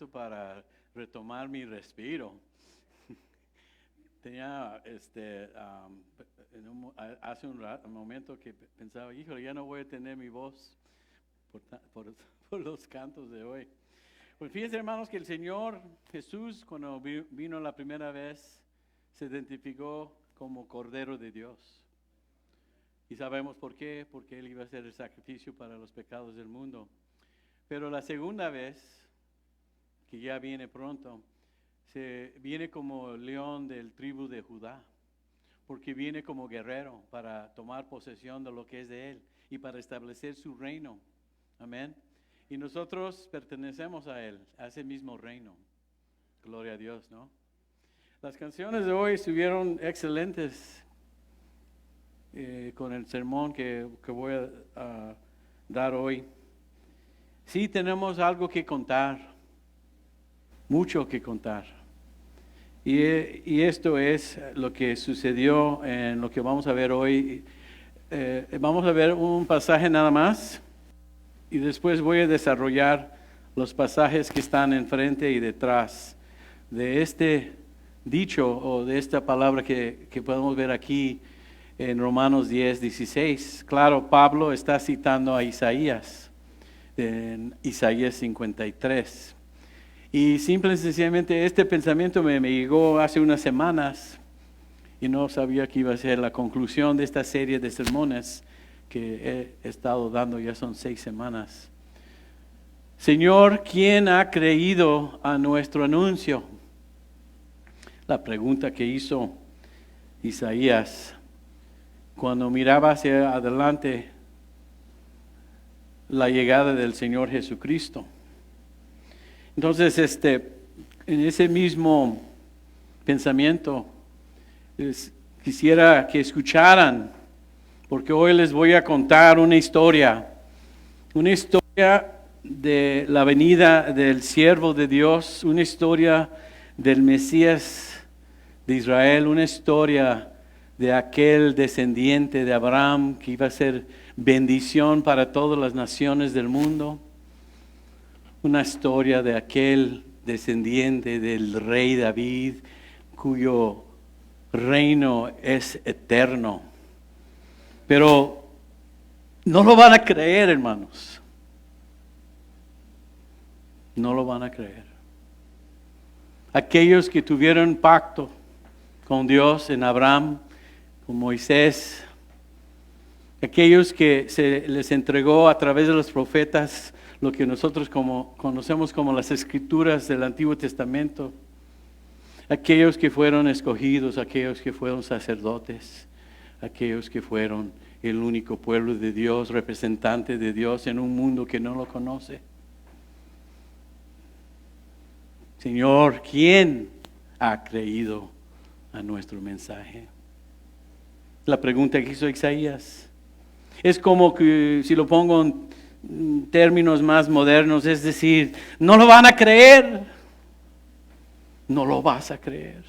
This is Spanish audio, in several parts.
momento para retomar mi respiro. Tenía, hace un momento que pensaba, híjole, ya no voy a tener mi voz por los cantos de hoy. Pues fíjense, hermanos, que el Señor Jesús, cuando vino la primera vez, se identificó como Cordero de Dios. Y sabemos por qué, porque Él iba a ser el sacrificio para los pecados del mundo. Pero la segunda vez, que ya viene pronto, se viene como león del tribu de Judá, porque viene como guerrero para tomar posesión de lo que es de Él y para establecer su reino. Amén. Y nosotros pertenecemos a Él, a ese mismo reino. Gloria a Dios, ¿no? Las canciones de hoy estuvieron excelentes con el sermón que voy a dar hoy. Sí, tenemos algo que contar, mucho que contar. Y esto es lo que sucedió en lo que vamos a ver hoy. Vamos a ver un pasaje nada más y después voy a desarrollar los pasajes que están enfrente y detrás de este dicho o de esta palabra que podemos ver aquí en Romanos 10:16. Claro, Pablo está citando a Isaías, en Isaías 53. Y simple y sencillamente este pensamiento me llegó hace unas semanas y no sabía que iba a ser la conclusión de esta serie de sermones que he estado dando, ya son 6 semanas. Señor, ¿quién ha creído a nuestro anuncio? La pregunta que hizo Isaías cuando miraba hacia adelante la llegada del Señor Jesucristo. Entonces, en ese mismo pensamiento, quisiera que escucharan, porque hoy les voy a contar una historia de la venida del siervo de Dios, una historia del Mesías de Israel, una historia de aquel descendiente de Abraham que iba a ser bendición para todas las naciones del mundo. Una historia de aquel descendiente del rey David, cuyo reino es eterno. Pero no lo van a creer, hermanos. No lo van a creer. Aquellos que tuvieron pacto con Dios en Abraham, con Moisés, aquellos que se les entregó a través de los profetas lo que nosotros conocemos como las escrituras del Antiguo Testamento, aquellos que fueron escogidos, aquellos que fueron sacerdotes, aquellos que fueron el único pueblo de Dios, representante de Dios en un mundo que no lo conoce. Señor, ¿quién ha creído a nuestro mensaje? La pregunta que hizo Isaías. Es como que, si lo pongo en términos más modernos, es decir, no lo van a creer. No lo vas a creer.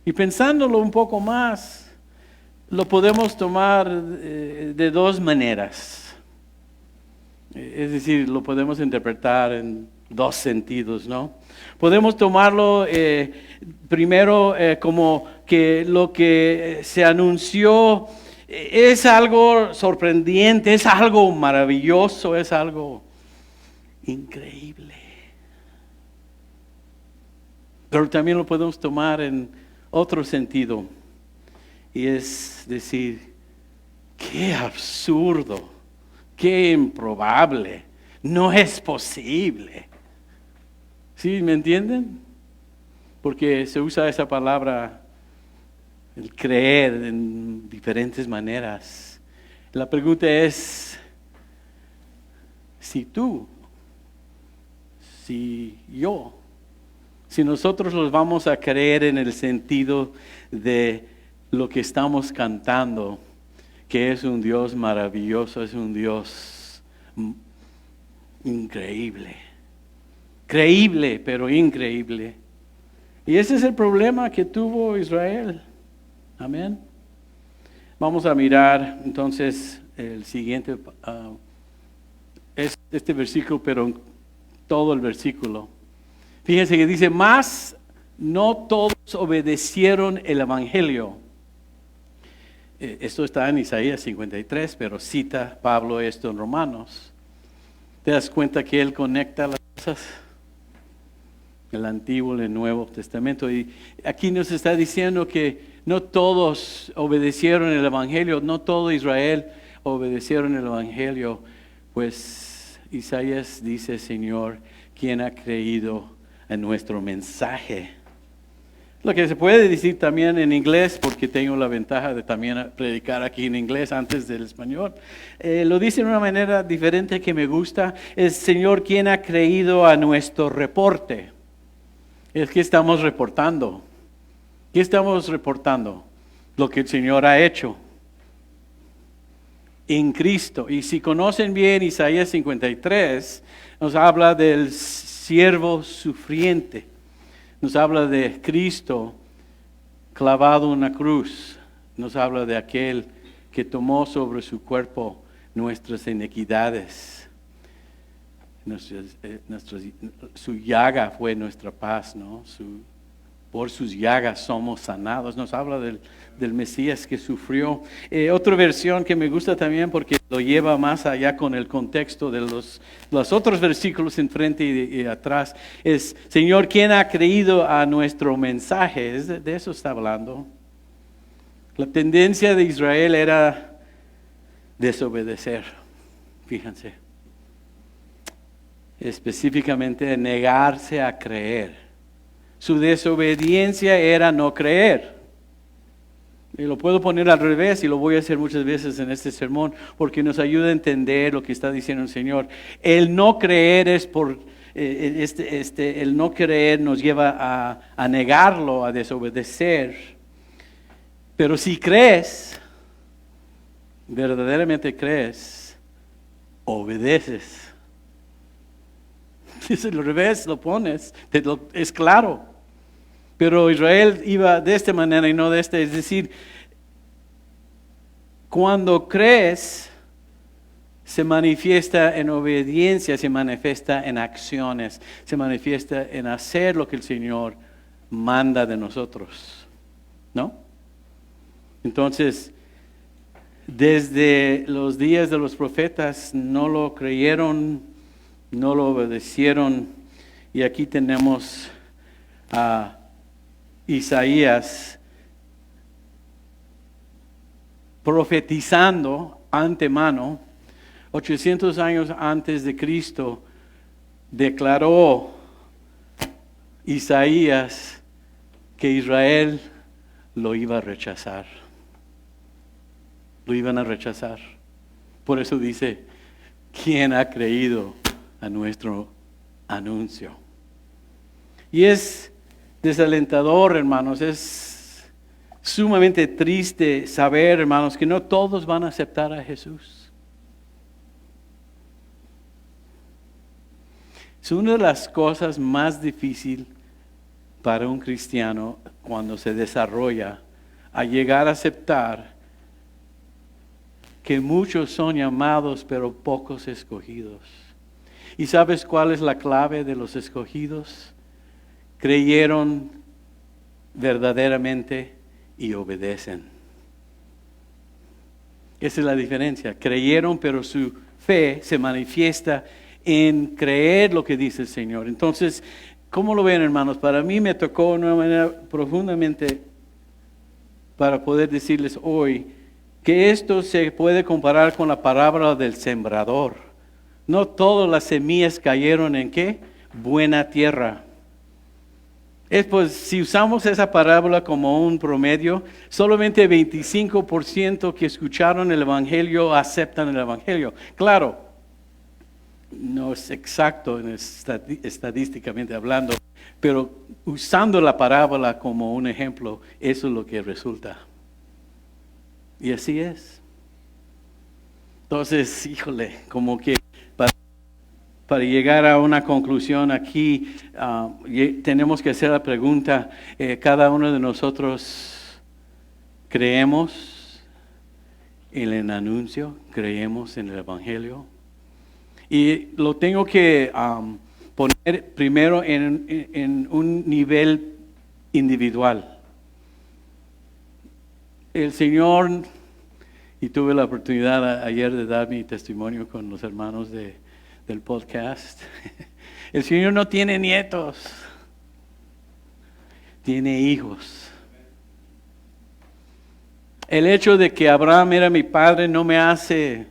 Y pensándolo un poco más, lo podemos tomar de dos maneras. Es decir, lo podemos interpretar en dos sentidos, ¿no? Podemos tomarlo primero como que lo que se anunció es algo sorprendente, es algo maravilloso, es algo increíble. Pero también lo podemos tomar en otro sentido, y es decir, qué absurdo, qué improbable, no es posible. ¿Sí me entienden? Porque se usa esa palabra, el creer, en diferentes maneras. La pregunta es, si tú, si yo, si nosotros los vamos a creer en el sentido de lo que estamos cantando, que es un Dios maravilloso, es un Dios increíble. Creíble, pero increíble. Y ese es el problema que tuvo Israel. Amén. Vamos a mirar entonces el siguiente, es este versículo, pero todo el versículo. Fíjense que dice, más no todos obedecieron el Evangelio. Esto está en Isaías 53, pero cita Pablo esto en Romanos. ¿Te das cuenta que él conecta las cosas? El Antiguo y el Nuevo Testamento. Y aquí nos está diciendo que no todos obedecieron el Evangelio, no todo Israel obedecieron el Evangelio. Pues Isaías dice, Señor, ¿quién ha creído en nuestro mensaje? Lo que se puede decir también en inglés, porque tengo la ventaja de también predicar aquí en inglés antes del español. Lo dice de una manera diferente que me gusta. Es, Señor, ¿quién ha creído a nuestro reporte? Es que estamos reportando. ¿Qué estamos reportando? Lo que el Señor ha hecho en Cristo. Y si conocen bien Isaías 53, nos habla del siervo sufriente. Nos habla de Cristo clavado en una cruz. Nos habla de aquel que tomó sobre su cuerpo nuestras iniquidades. Su llaga fue nuestra paz, ¿no? Por sus llagas somos sanados. Nos habla del Mesías que sufrió. Otra versión que me gusta también porque lo lleva más allá con el contexto de los otros versículos enfrente y atrás es, Señor, ¿quién ha creído a nuestro mensaje? De eso está hablando. La tendencia de Israel era desobedecer, fíjense. Específicamente negarse a creer. Su desobediencia era no creer. Y lo puedo poner al revés y lo voy a hacer muchas veces en este sermón porque nos ayuda a entender lo que está diciendo el Señor. El no creer es por, el no creer nos lleva a negarlo, a desobedecer. Pero si crees, verdaderamente crees, obedeces. Si es al revés, lo pones, es claro. Pero Israel iba de esta manera y no de esta. Es decir, cuando crees, se manifiesta en obediencia, se manifiesta en acciones, se manifiesta en hacer lo que el Señor manda de nosotros. ¿No? Entonces, desde los días de los profetas no lo creyeron, no lo obedecieron. Y aquí tenemos a Isaías profetizando antemano, 800 años antes de Cristo, declaró Isaías que Israel lo iba a rechazar. Lo iban a rechazar. Por eso dice, ¿quién ha creído a nuestro anuncio? Y es desalentador, hermanos, es sumamente triste saber, hermanos, que no todos van a aceptar a Jesús. Es una de las cosas más difíciles para un cristiano cuando se desarrolla a llegar a aceptar que muchos son llamados pero pocos escogidos. ¿Y sabes cuál es la clave de los escogidos? Creyeron verdaderamente y obedecen. Esa es la diferencia. Creyeron, pero su fe se manifiesta en creer lo que dice el Señor. Entonces, ¿cómo lo ven, hermanos? Para mí me tocó de una manera profundamente para poder decirles hoy que esto se puede comparar con la parábola del sembrador. No todas las semillas cayeron en ¿qué? Buena tierra. Pues, si usamos esa parábola como un promedio, solamente 25% que escucharon el Evangelio aceptan el Evangelio. Claro, no es exacto estadísticamente hablando, pero usando la parábola como un ejemplo, eso es lo que resulta. Y así es. Entonces, híjole, como que para llegar a una conclusión aquí, tenemos que hacer la pregunta, cada uno de nosotros creemos en el anuncio, creemos en el Evangelio. Y lo tengo que poner primero en un nivel individual. El Señor, y tuve la oportunidad ayer de dar mi testimonio con los hermanos del podcast, el Señor no tiene nietos, tiene hijos. El hecho de que Abraham era mi padre no me hace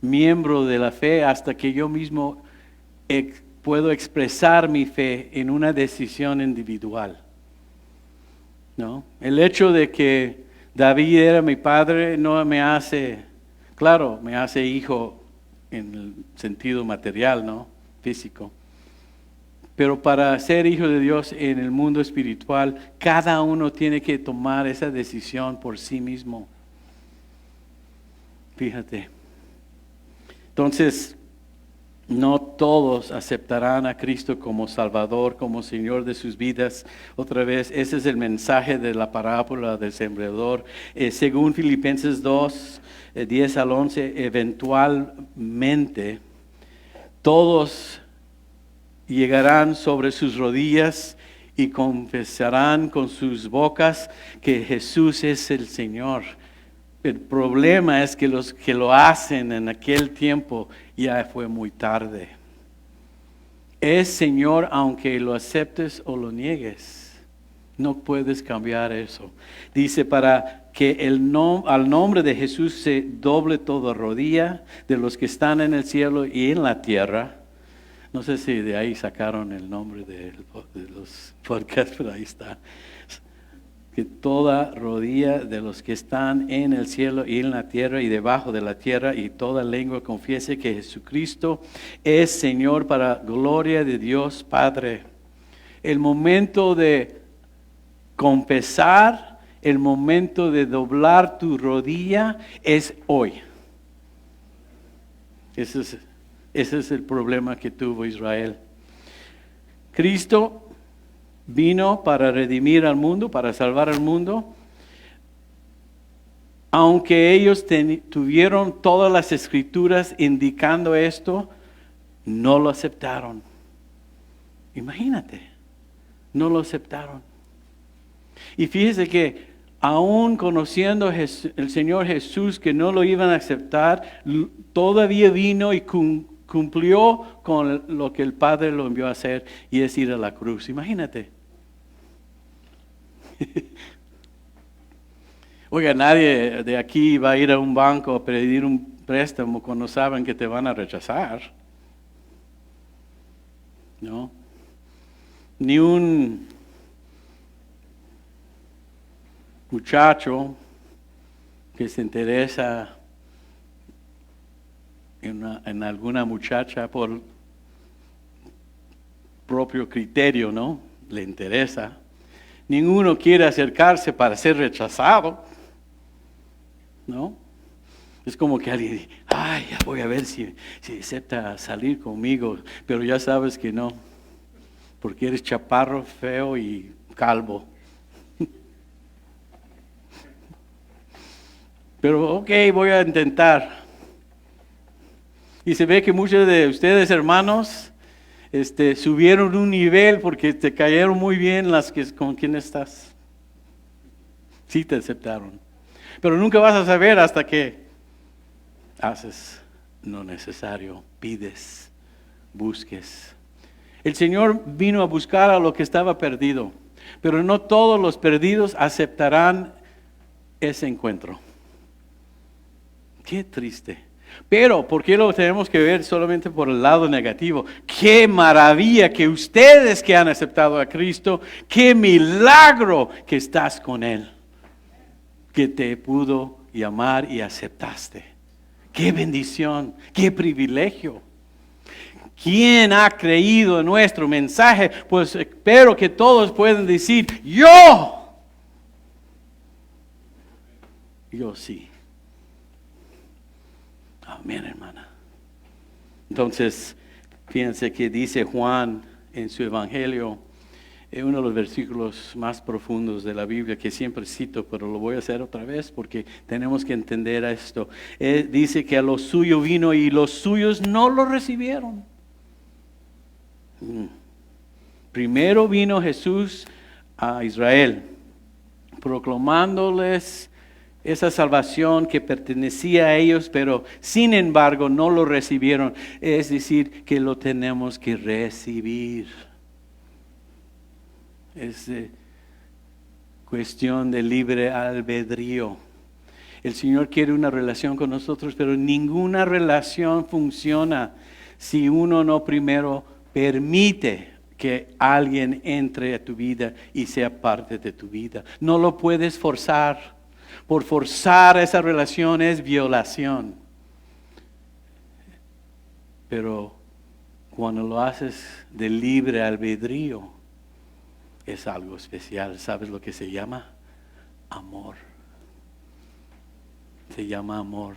miembro de la fe hasta que yo mismo puedo expresar mi fe en una decisión individual. ¿No? El hecho de que David era mi padre no me hace, claro, me hace hijo en el sentido material, ¿no? Físico. Pero para ser hijo de Dios en el mundo espiritual, cada uno tiene que tomar esa decisión por sí mismo. Fíjate. Entonces, no todos aceptarán a Cristo como Salvador, como Señor de sus vidas. Otra vez, ese es el mensaje de la parábola del sembrador. Según Filipenses 2, 10 al 11, eventualmente todos llegarán sobre sus rodillas y confesarán con sus bocas que Jesús es el Señor. El problema es que los que lo hacen en aquel tiempo ya fue muy tarde. Es Señor aunque lo aceptes o lo niegues. No puedes cambiar eso. Dice para que al nombre de Jesús se doble toda rodilla de los que están en el cielo y en la tierra. No sé si de ahí sacaron el nombre de los podcasts, pero ahí está. Que toda rodilla de los que están en el cielo y en la tierra y debajo de la tierra y toda lengua confiese que Jesucristo es Señor para gloria de Dios Padre. El momento de confesar, el momento de doblar tu rodilla es hoy. Ese es el problema que tuvo Israel. Cristo vino para redimir al mundo, para salvar al mundo. Aunque ellos tuvieron todas las escrituras indicando esto, no lo aceptaron. Imagínate, no lo aceptaron. Y fíjese que aún conociendo el Señor Jesús que no lo iban a aceptar, todavía vino y cumplió con lo que el Padre lo envió a hacer, y es ir a la cruz. Imagínate. Oiga, nadie de aquí va a ir a un banco a pedir un préstamo cuando saben que te van a rechazar. ¿No? Ni un muchacho que se interesa en alguna muchacha por propio criterio, ¿no? Le interesa. Ninguno quiere acercarse para ser rechazado, ¿no? Es como que alguien dice, ay, ya voy a ver si acepta salir conmigo, pero ya sabes que no, porque eres chaparro, feo y calvo. Pero ok, voy a intentar. Y se ve que muchos de ustedes, hermanos, subieron un nivel porque te cayeron muy bien con quien estás. Sí te aceptaron. Pero nunca vas a saber hasta que haces lo necesario, pides, busques. El Señor vino a buscar a lo que estaba perdido, pero no todos los perdidos aceptarán ese encuentro. Qué triste. Pero, ¿por qué lo tenemos que ver solamente por el lado negativo? ¡Qué maravilla que ustedes que han aceptado a Cristo! ¡Qué milagro que estás con Él! Que te pudo llamar y aceptaste. ¡Qué bendición! ¡Qué privilegio! ¿Quién ha creído en nuestro mensaje? Pues espero que todos puedan decir, ¡yo! Yo sí. Amén, hermana. Entonces, fíjense que dice Juan en su evangelio, uno de los versículos más profundos de la Biblia que siempre cito, pero lo voy a hacer otra vez porque tenemos que entender esto. Dice que a lo suyo vino y los suyos no lo recibieron. Primero vino Jesús a Israel, proclamándoles esa salvación que pertenecía a ellos, pero sin embargo no lo recibieron. Es decir, que lo tenemos que recibir. Es cuestión de libre albedrío. El Señor quiere una relación con nosotros, pero ninguna relación funciona si uno no primero permite que alguien entre a tu vida y sea parte de tu vida. No lo puedes forzar. Por forzar esa relación es violación. Pero cuando lo haces de libre albedrío, es algo especial. ¿Sabes lo que se llama? Amor. Se llama amor.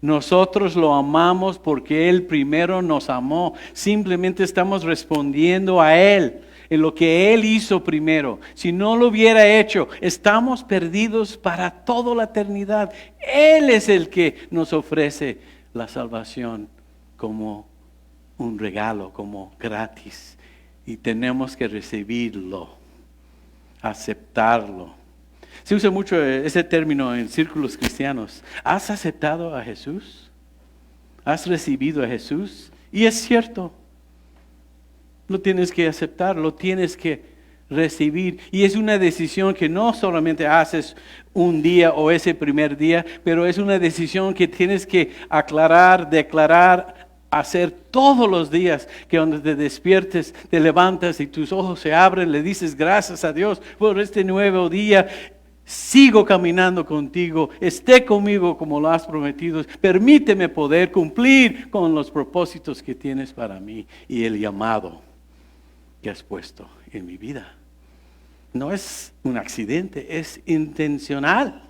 Nosotros lo amamos porque Él primero nos amó. Simplemente estamos respondiendo a Él en lo que Él hizo primero. Si no lo hubiera hecho, estamos perdidos para toda la eternidad. Él es el que nos ofrece la salvación como un regalo, como gratis. Y tenemos que recibirlo, aceptarlo. Se usa mucho ese término en círculos cristianos. ¿Has aceptado a Jesús? ¿Has recibido a Jesús? Y es cierto. Lo tienes que aceptar, lo tienes que recibir. Y es una decisión que no solamente haces un día o ese primer día, pero es una decisión que tienes que aclarar, declarar, hacer todos los días, que cuando te despiertes, te levantas y tus ojos se abren, le dices gracias a Dios por este nuevo día. Sigo caminando contigo, esté conmigo como lo has prometido. Permíteme poder cumplir con los propósitos que tienes para mí y el llamado que has puesto en mi vida. No es un accidente, es intencional.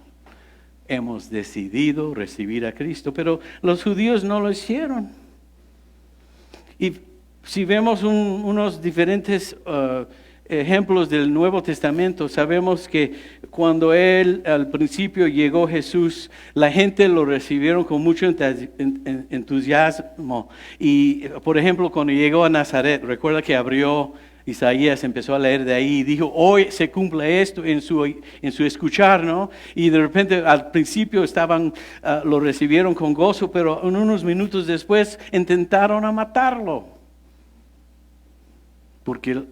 Hemos decidido recibir a Cristo, pero los judíos no lo hicieron. Y si vemos unos diferentes ejemplos del Nuevo Testamento, sabemos que cuando al principio llegó Jesús, la gente lo recibieron con mucho entusiasmo. Y por ejemplo, cuando llegó a Nazaret, recuerda que abrió Isaías, empezó a leer de ahí y dijo, hoy se cumple esto en su escuchar, ¿no? Y de repente al principio lo recibieron con gozo, pero en unos minutos después intentaron a matarlo. Porque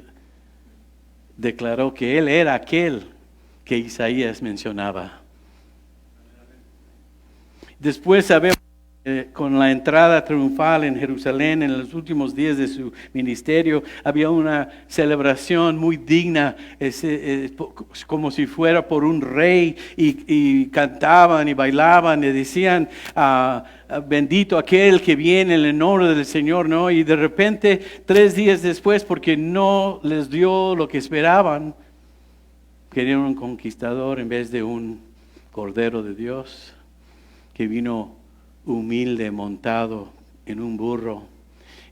declaró que él era aquel que Isaías mencionaba. Después sabemos que con la entrada triunfal en Jerusalén en los últimos días de su ministerio, había una celebración muy digna, como si fuera por un rey, y cantaban y bailaban y decían, bendito aquel que viene en el nombre del Señor, ¿no? Y de repente, 3 días después, porque no les dio lo que esperaban, querían un conquistador en vez de un cordero de Dios, que vino humilde, montado en un burro,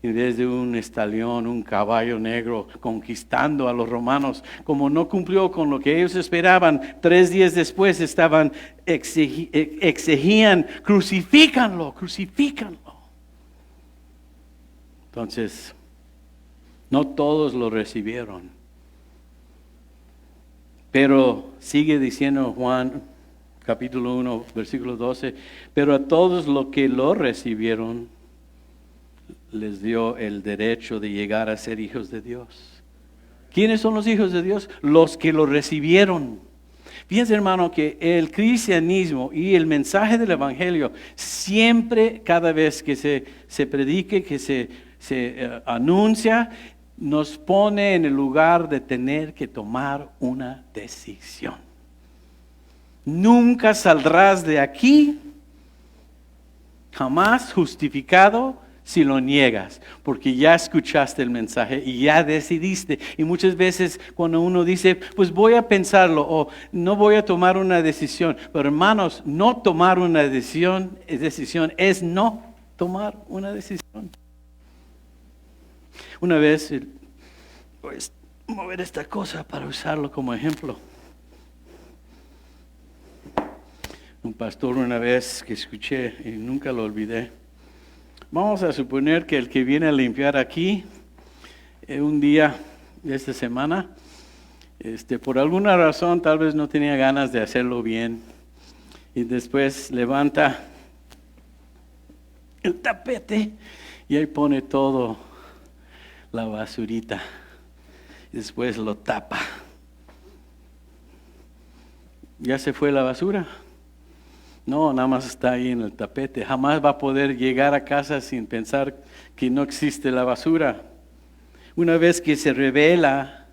en vez de un estalón, un caballo negro, conquistando a los romanos. Como no cumplió con lo que ellos esperaban, 3 días después exigían, crucifícanlo. Entonces, no todos lo recibieron. Pero sigue diciendo Juan, capítulo 1, versículo 12, pero a todos los que lo recibieron, les dio el derecho de llegar a ser hijos de Dios. ¿Quiénes son los hijos de Dios? Los que lo recibieron. Fíjense, hermano, que el cristianismo y el mensaje del evangelio, siempre, cada vez que se predique, que se anuncia, nos pone en el lugar de tener que tomar una decisión. Nunca saldrás de aquí jamás justificado si lo niegas, porque ya escuchaste el mensaje y ya decidiste. Y muchas veces cuando uno dice, pues voy a pensarlo o no voy a tomar una decisión, pero hermanos, no tomar una decisión es no tomar una decisión. Una vez, voy a mover esta cosa para usarlo como ejemplo. Un pastor una vez que escuché y nunca lo olvidé. Vamos a suponer que el que viene a limpiar aquí un día de esta semana, por alguna razón tal vez no tenía ganas de hacerlo bien, y después levanta el tapete y ahí pone todo la basurita, y después lo tapa. ¿Ya se fue la basura? No, nada más está ahí en el tapete. Jamás va a poder llegar a casa sin pensar que no existe la basura. Una vez que se revela,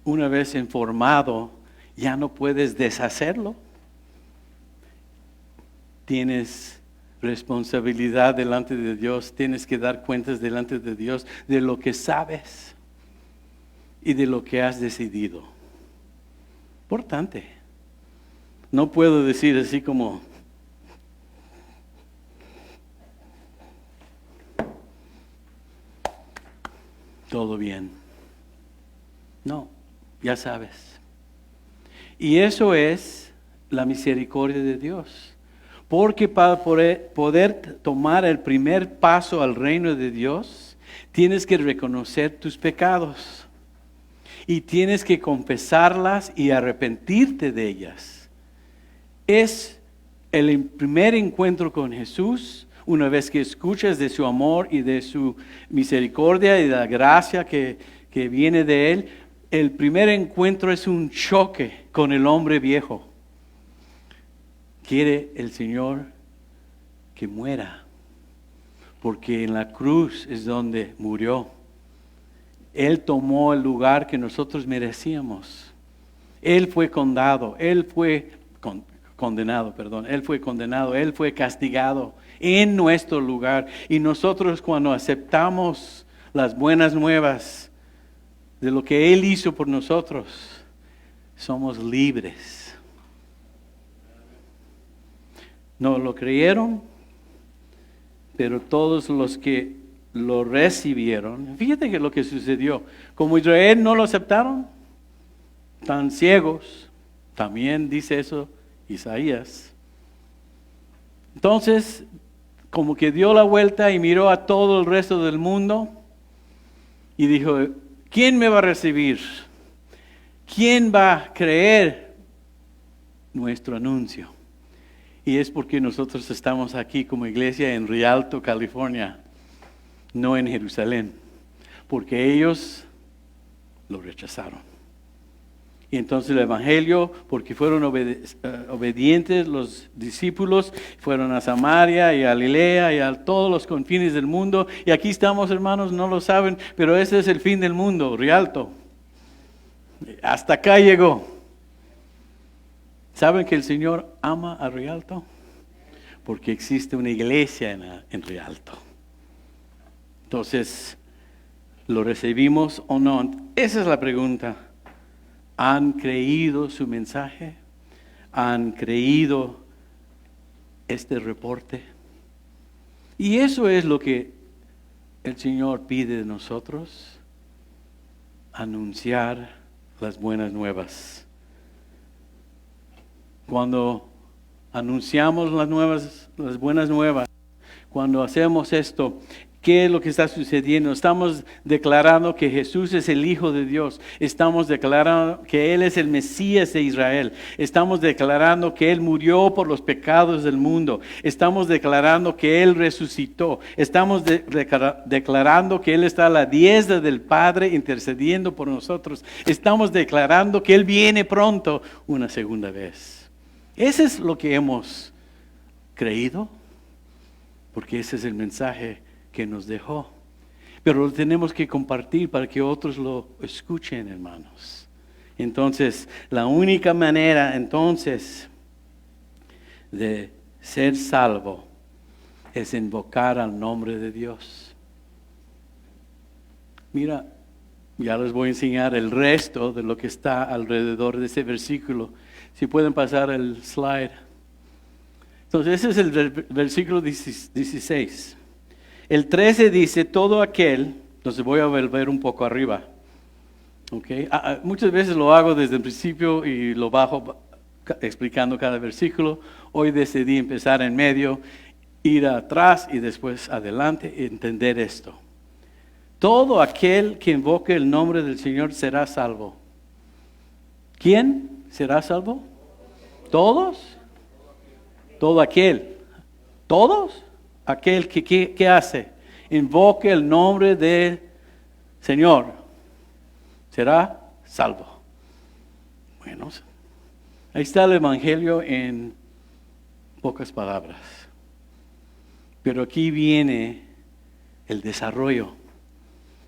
una vez informado, ya no puedes deshacerlo. Tienes responsabilidad delante de Dios, tienes que dar cuentas delante de Dios de lo que sabes y de lo que has decidido. Importante. No puedo decir así como todo bien. No, ya sabes. Y eso es la misericordia de Dios. Porque para poder tomar el primer paso al reino de Dios, tienes que reconocer tus pecados. Y tienes que confesarlas y arrepentirte de ellas. Es el primer encuentro con Jesús, una vez que escuchas de su amor y de su misericordia y de la gracia que viene de Él. El primer encuentro es un choque con el hombre viejo. Quiere el Señor que muera, porque en la cruz es donde murió. Él tomó el lugar que nosotros merecíamos. Él fue condenado, Él fue condenado, Él fue castigado en nuestro lugar. Y nosotros, cuando aceptamos las buenas nuevas de lo que Él hizo por nosotros, somos libres. No lo creyeron, pero todos los que lo recibieron. Fíjate que lo que sucedió. Como Israel no lo aceptaron, tan ciegos, también dice eso Isaías. Entonces, como que dio la vuelta y miró a todo el resto del mundo y dijo, ¿quién me va a recibir? ¿Quién va a creer nuestro anuncio? Y es porque nosotros estamos aquí como iglesia en Rialto, California, no en Jerusalén, porque ellos lo rechazaron. Y entonces el evangelio, porque fueron obedientes los discípulos, fueron a Samaria y a Galilea y a todos los confines del mundo. Y aquí estamos, hermanos, no lo saben, pero ese es el fin del mundo, Rialto. Hasta acá llegó. ¿Saben que el Señor ama a Rialto? Porque existe una iglesia en Rialto. Entonces, ¿lo recibimos o no? Esa es la pregunta. ¿Han creído su mensaje? ¿Han creído este reporte? Y eso es lo que el Señor pide de nosotros. Anunciar las buenas nuevas. Cuando anunciamos las buenas nuevas, cuando hacemos esto, ¿qué es lo que está sucediendo? Estamos declarando que Jesús es el Hijo de Dios. Estamos declarando que Él es el Mesías de Israel. Estamos declarando que Él murió por los pecados del mundo. Estamos declarando que Él resucitó. Estamos declarando que Él está a la diestra del Padre intercediendo por nosotros. Estamos declarando que Él viene pronto una segunda vez. Ese es lo que hemos creído, porque ese es el mensaje que nos dejó. Pero lo tenemos que compartir para que otros lo escuchen, hermanos. Entonces, la única manera entonces de ser salvo es invocar al nombre de Dios. Mira, ya les voy a enseñar el resto de lo que está alrededor de ese versículo. Si pueden pasar el slide. Entonces, ese es el versículo 16. El 13 dice, todo aquel, entonces voy a volver un poco arriba. Okay. Muchas veces lo hago desde el principio y lo bajo explicando cada versículo. Hoy decidí empezar en medio, ir atrás y después adelante y entender esto. Todo aquel que invoque el nombre del Señor será salvo. ¿Quién será salvo? ¿Todos? Todo aquel. ¿Todos? Aquel que hace. Invoque el nombre del Señor. Será salvo. Bueno, ahí está el Evangelio en pocas palabras. Pero aquí viene el desarrollo.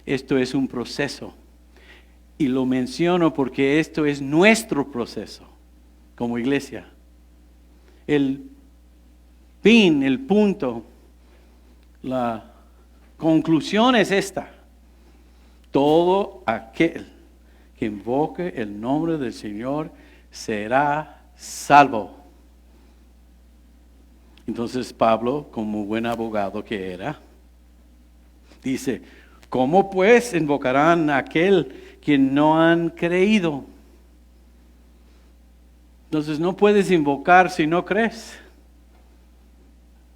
Esto es un proceso. Y lo menciono porque esto es nuestro proceso como iglesia. El fin, el punto, la conclusión es esta. Todo aquel que invoque el nombre del Señor será salvo. Entonces Pablo, como buen abogado que era, dice, ¿cómo pues invocarán a aquel que no han creído? Entonces no puedes invocar si no crees.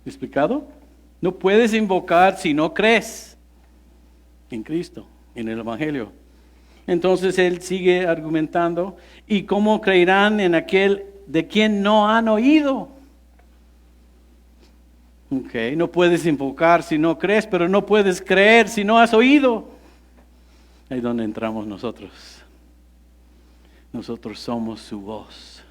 ¿Explicado? No puedes invocar si no crees en Cristo, en el Evangelio. Entonces él sigue argumentando, ¿y cómo creerán en aquel de quien no han oído? Okay, no puedes invocar si no crees, pero no puedes creer si no has oído. Ahí es donde entramos nosotros. Nosotros somos su voz.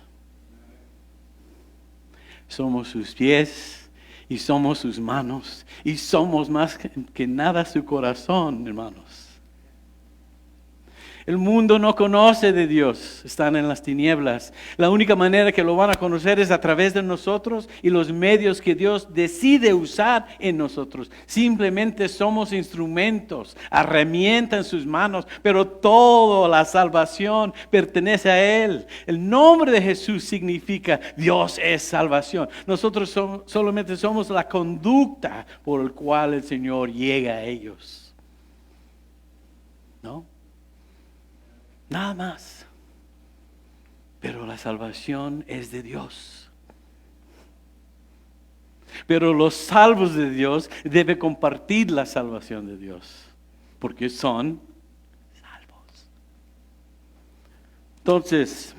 Somos sus pies y somos sus manos y somos más que nada su corazón, hermanos. El mundo no conoce de Dios, están en las tinieblas. La única manera que lo van a conocer es a través de nosotros y los medios que Dios decide usar en nosotros. Simplemente somos instrumentos, herramientas en sus manos, pero toda la salvación pertenece a Él. El nombre de Jesús significa Dios es salvación. Nosotros solamente somos la conducta por la cual el Señor llega a ellos. ¿No? Nada más. Pero la salvación es de Dios. Pero los salvos de Dios deben compartir la salvación de Dios. Porque son salvos. Entonces,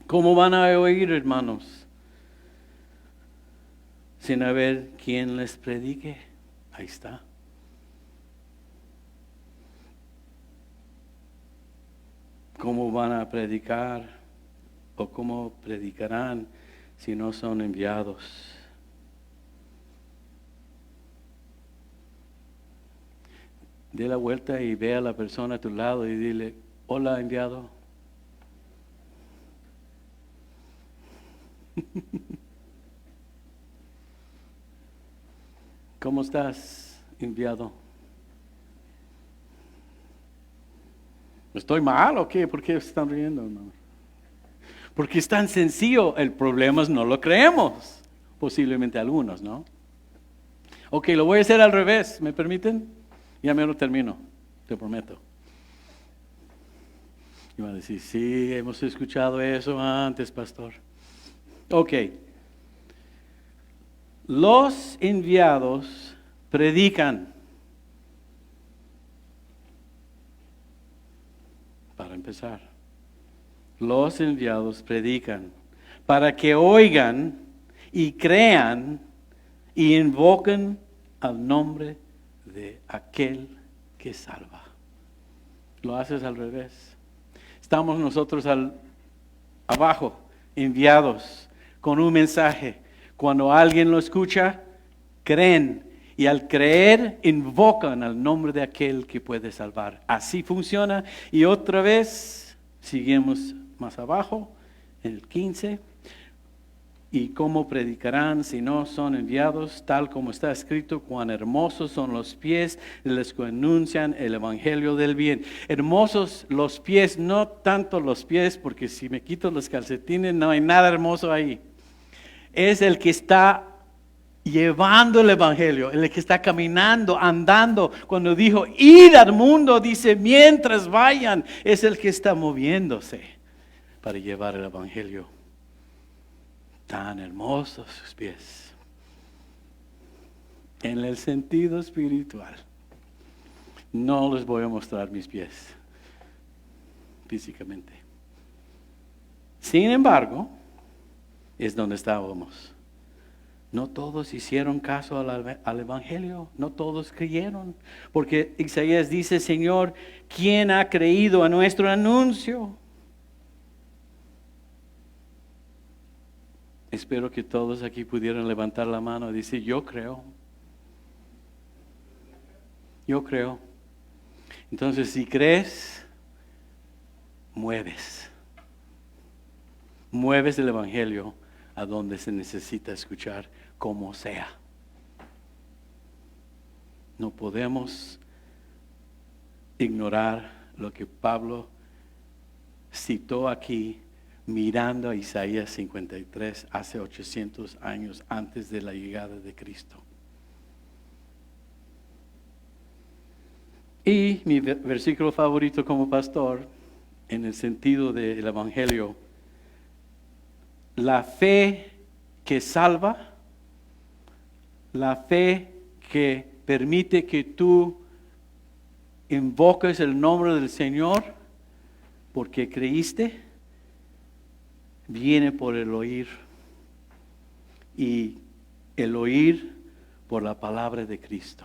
¿cómo van a oír, hermanos? Sin haber quien les predique. Ahí está. ¿Cómo van a predicar o cómo predicarán si no son enviados? Dé la vuelta y ve a la persona a tu lado y dile, hola enviado. ¿Cómo estás, enviado? ¿Estoy mal o qué? ¿Por qué están riendo, hermano? Porque es tan sencillo. El problema es no lo creemos. Posiblemente algunos, ¿no? Ok, lo voy a hacer al revés. ¿Me permiten? Ya me lo termino. Te prometo. Y va a decir, sí, hemos escuchado eso antes, pastor. Ok. Los enviados predican. Para empezar, los enviados predican para que oigan y crean y invoquen al nombre de aquel que salva. Lo haces al revés. Estamos nosotros abajo, enviados, con un mensaje. Cuando alguien lo escucha, creen. Y al creer, invocan al nombre de aquel que puede salvar. Así funciona. Y otra vez, seguimos más abajo, en el 15. ¿Y cómo predicarán si no son enviados? Tal como está escrito, cuán hermosos son los pies de los que anuncian el evangelio del bien. Hermosos los pies, no tanto los pies, porque si me quito los calcetines no hay nada hermoso ahí. Es el que está llevando el evangelio, el que está caminando, andando. Cuando dijo, id al mundo, dice, mientras vayan, es el que está moviéndose para llevar el evangelio. Tan hermosos sus pies. En el sentido espiritual. No les voy a mostrar mis pies físicamente. Sin embargo, es donde estábamos. No todos hicieron caso al Evangelio, no todos creyeron, porque Isaías dice, Señor, ¿quién ha creído a nuestro anuncio? Espero que todos aquí pudieran levantar la mano y decir, yo creo. Yo creo. Entonces, si crees, mueves el Evangelio a donde se necesita escuchar, como sea. No podemos ignorar lo que Pablo citó aquí, mirando a Isaías 53, hace 800 años antes de la llegada de Cristo. Y mi versículo favorito como pastor, en el sentido del Evangelio, la fe que salva, la fe que permite que tú invoques el nombre del Señor porque creíste, viene por el oír. Y el oír por la palabra de Cristo.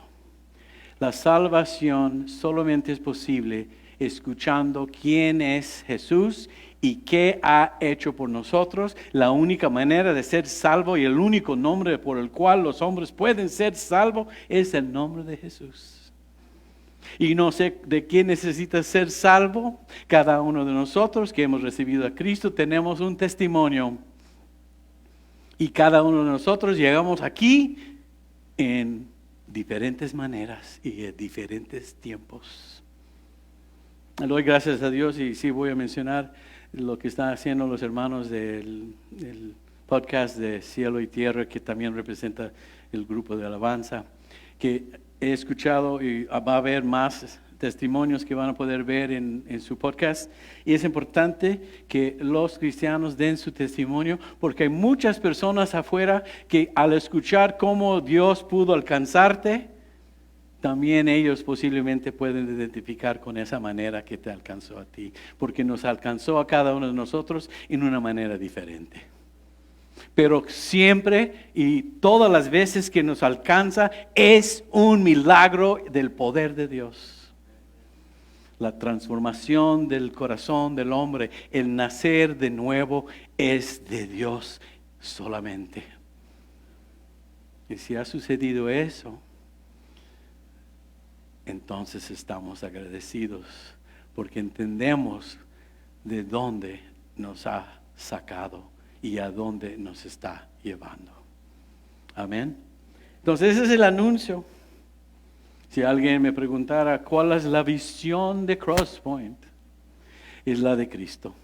La salvación solamente es posible escuchando quién es Jesús y qué ha hecho por nosotros. La única manera de ser salvo y el único nombre por el cual los hombres pueden ser salvos es el nombre de Jesús. Y no sé de quién necesita ser salvo. Cada uno de nosotros que hemos recibido a Cristo tenemos un testimonio. Y cada uno de nosotros llegamos aquí en diferentes maneras y en diferentes tiempos. Le doy gracias a Dios y sí voy a mencionar lo que están haciendo los hermanos del podcast de Cielo y Tierra, que también representa el grupo de alabanza, que he escuchado y va a haber más testimonios que van a poder ver en su podcast. Y es importante que los cristianos den su testimonio, porque hay muchas personas afuera que al escuchar cómo Dios pudo alcanzarte, también ellos posiblemente pueden identificar con esa manera que te alcanzó a ti, porque nos alcanzó a cada uno de nosotros en una manera diferente. Pero siempre y todas las veces que nos alcanza es un milagro del poder de Dios. La transformación del corazón del hombre, el nacer de nuevo es de Dios solamente. Y si ha sucedido eso, entonces estamos agradecidos porque entendemos de dónde nos ha sacado y a dónde nos está llevando. Amén. Entonces ese es el anuncio. Si alguien me preguntara cuál es la visión de Crosspoint, es la de Cristo.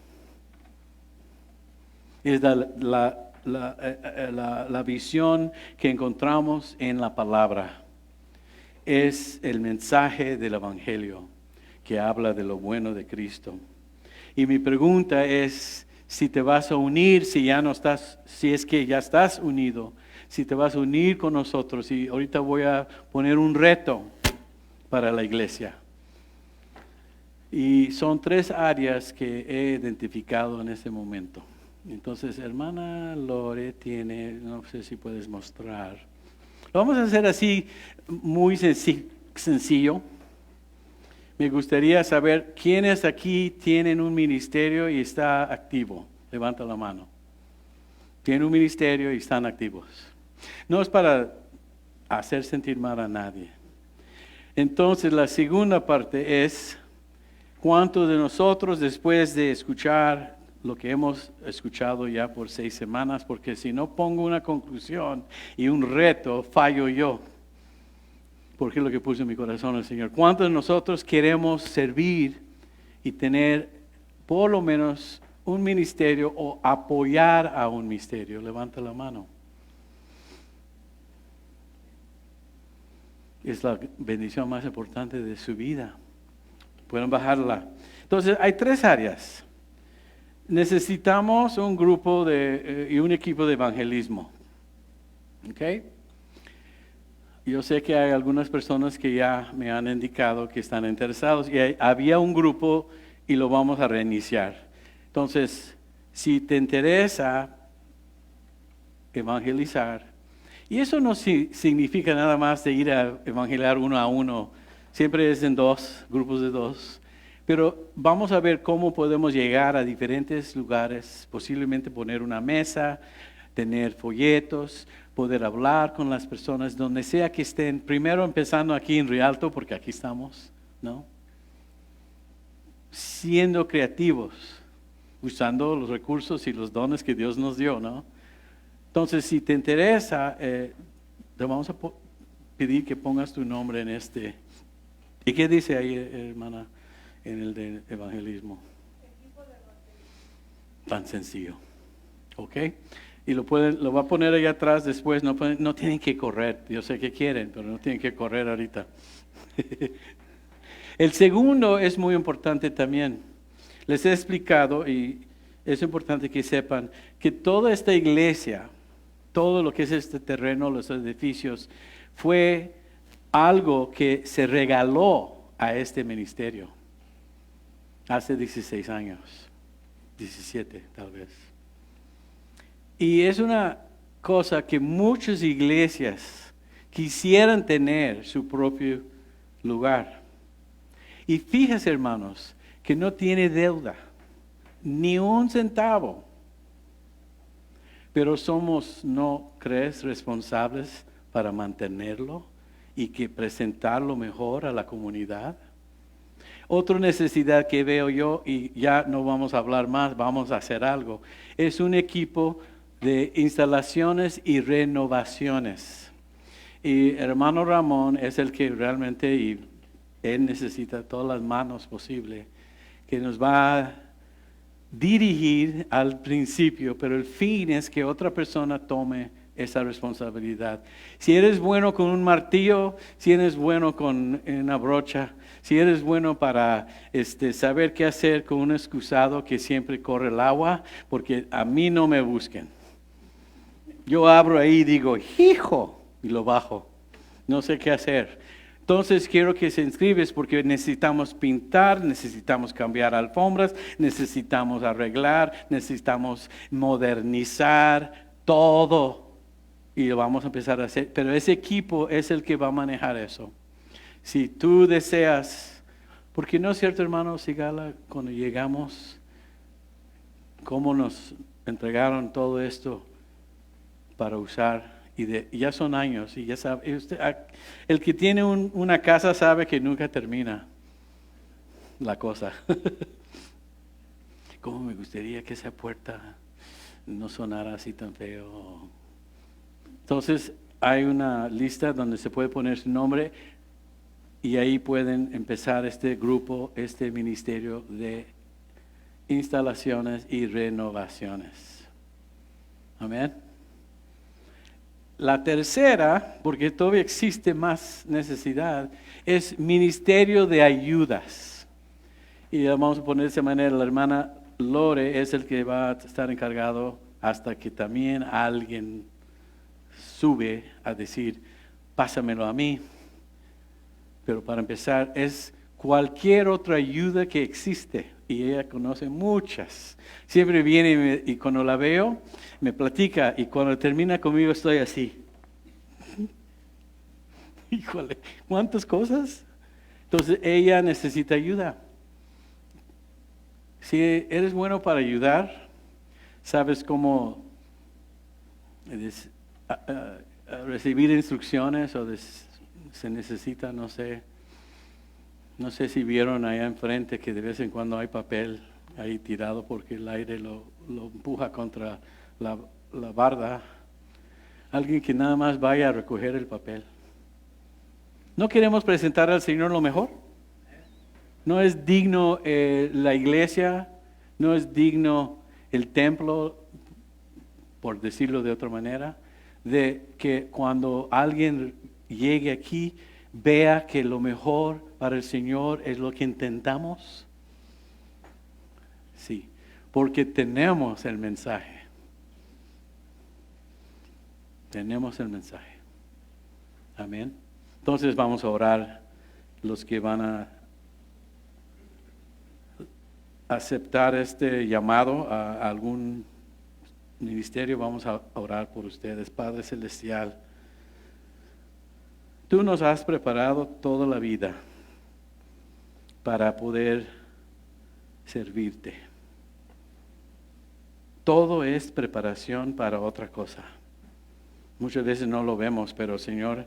Es la visión que encontramos en la palabra. Es el mensaje del Evangelio que habla de lo bueno de Cristo. Y mi pregunta es si te vas a unir, si es que ya estás unido, si te vas a unir con nosotros. Y ahorita voy a poner un reto para la iglesia. Y son 3 áreas que he identificado en este momento. Entonces, hermana Lore tiene, no sé si puedes mostrar. Lo vamos a hacer así, muy sencillo. Me gustaría saber quiénes aquí tienen un ministerio y está activo. Levanta la mano. Tienen un ministerio y están activos. No es para hacer sentir mal a nadie. Entonces, la segunda parte es, ¿cuántos de nosotros después de escuchar lo que hemos escuchado ya por 6 semanas? Porque si no pongo una conclusión y un reto, fallo yo. Porque es lo que puso en mi corazón el Señor. ¿Cuántos de nosotros queremos servir y tener por lo menos un ministerio o apoyar a un ministerio? Levanta la mano. Es la bendición más importante de su vida. Pueden bajarla. Entonces, hay 3 áreas. Necesitamos un grupo y un equipo de evangelismo. ¿Ok? yo sé que hay algunas personas que ya me han indicado que están interesados y había un grupo y lo vamos a reiniciar. Entonces, si te interesa evangelizar, y eso no significa nada más de ir a evangelizar uno a uno, siempre es en dos, grupos de dos, pero vamos a ver cómo podemos llegar a diferentes lugares, posiblemente poner una mesa, tener folletos, poder hablar con las personas donde sea que estén, primero empezando aquí en Rialto, porque aquí estamos, ¿no? Siendo creativos, usando los recursos y los dones que Dios nos dio, ¿no? Entonces, si te interesa, te vamos a pedir que pongas tu nombre en este. ¿Y qué dice ahí, hermana, en el de evangelismo? Tan sencillo, ¿ok? Y lo va a poner ahí atrás después, no tienen que correr, yo sé que quieren, pero no tienen que correr ahorita. El segundo es muy importante también. Les he explicado y es importante que sepan que toda esta iglesia, todo lo que es este terreno, los edificios, fue algo que se regaló a este ministerio hace 16 años, 17 tal vez. Y es una cosa que muchas iglesias quisieran tener su propio lugar. Y fíjense, hermanos, que no tiene deuda, ni un centavo. Pero somos, ¿no crees?, responsables para mantenerlo y que presentarlo mejor a la comunidad. Otra necesidad que veo yo, y ya no vamos a hablar más, vamos a hacer algo, es un equipo de instalaciones y renovaciones. Y hermano Ramón es el que realmente, y él necesita todas las manos posibles, que nos va a dirigir al principio, pero el fin es que otra persona tome esa responsabilidad. Si eres bueno con un martillo, si eres bueno con una brocha, si eres bueno para saber qué hacer con un excusado que siempre corre el agua, porque a mí no me busquen. Yo abro ahí y digo, hijo, y lo bajo. No sé qué hacer. Entonces quiero que se inscribes porque necesitamos pintar, necesitamos cambiar alfombras, necesitamos arreglar, necesitamos modernizar todo. Y lo vamos a empezar a hacer. Pero ese equipo es el que va a manejar eso. Si tú deseas, porque no es cierto, hermano Sigala, cuando llegamos, cómo nos entregaron todo esto para usar. Y ya son años, y ya sabe, el que tiene una casa sabe que nunca termina la cosa. ¿Cómo me gustaría que esa puerta no sonara así tan feo? Entonces, hay una lista donde se puede poner su nombre y ahí pueden empezar este grupo, este ministerio de instalaciones y renovaciones. Amén. La tercera, porque todavía existe más necesidad, es ministerio de ayudas. Y vamos a poner de esa manera, la hermana Lore es el que va a estar encargado hasta que también alguien sube a decir, pásamelo a mí. Pero para empezar, es cualquier otra ayuda que existe. Y ella conoce muchas. Siempre viene y cuando la veo, me platica. Y cuando termina conmigo estoy así. Híjole, ¿cuántas cosas? Entonces ella necesita ayuda. Si eres bueno para ayudar, sabes cómo recibir instrucciones o se necesita, no sé si vieron allá enfrente que de vez en cuando hay papel ahí tirado porque el aire lo empuja contra la barda. Alguien que nada más vaya a recoger el papel. ¿No queremos presentar al Señor lo mejor? ¿No es digno la iglesia? ¿No es digno el templo, por decirlo de otra manera? De que cuando alguien llegue aquí, vea que lo mejor para el Señor es lo que intentamos. Sí, porque tenemos el mensaje. Tenemos el mensaje. Amén. Entonces vamos a orar. Los que van a aceptar este llamado a algún ministerio, vamos a orar por ustedes. Padre Celestial, tú nos has preparado toda la vida para poder servirte. Todo es preparación para otra cosa. Muchas veces no lo vemos, pero Señor,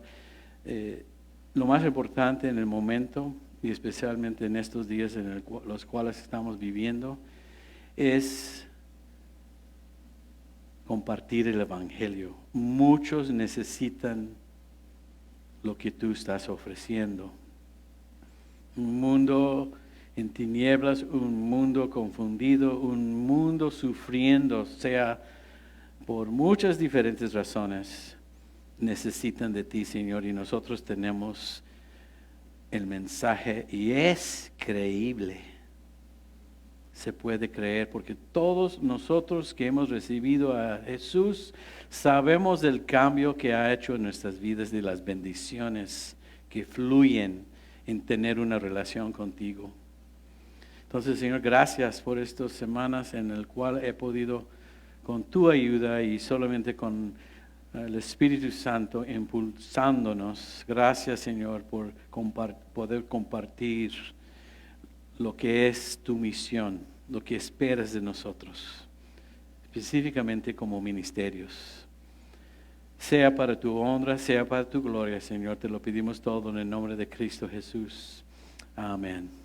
lo más importante en el momento y especialmente en estos días en los cuales estamos viviendo es compartir el Evangelio. Muchos necesitan lo que tú estás ofreciendo. Un mundo en tinieblas, un mundo confundido, un mundo sufriendo, sea por muchas diferentes razones, necesitan de ti, Señor, y nosotros tenemos el mensaje y es creíble. Se puede creer porque todos nosotros que hemos recibido a Jesús sabemos del cambio que ha hecho en nuestras vidas, de las bendiciones que fluyen en tener una relación contigo. Entonces, Señor, gracias por estas semanas en las cuales he podido, con tu ayuda y solamente con el Espíritu Santo impulsándonos. Gracias, Señor, por poder compartir lo que es tu misión, lo que esperas de nosotros, específicamente como ministerios. Sea para tu honra, sea para tu gloria, Señor, te lo pedimos todo en el nombre de Cristo Jesús. Amén.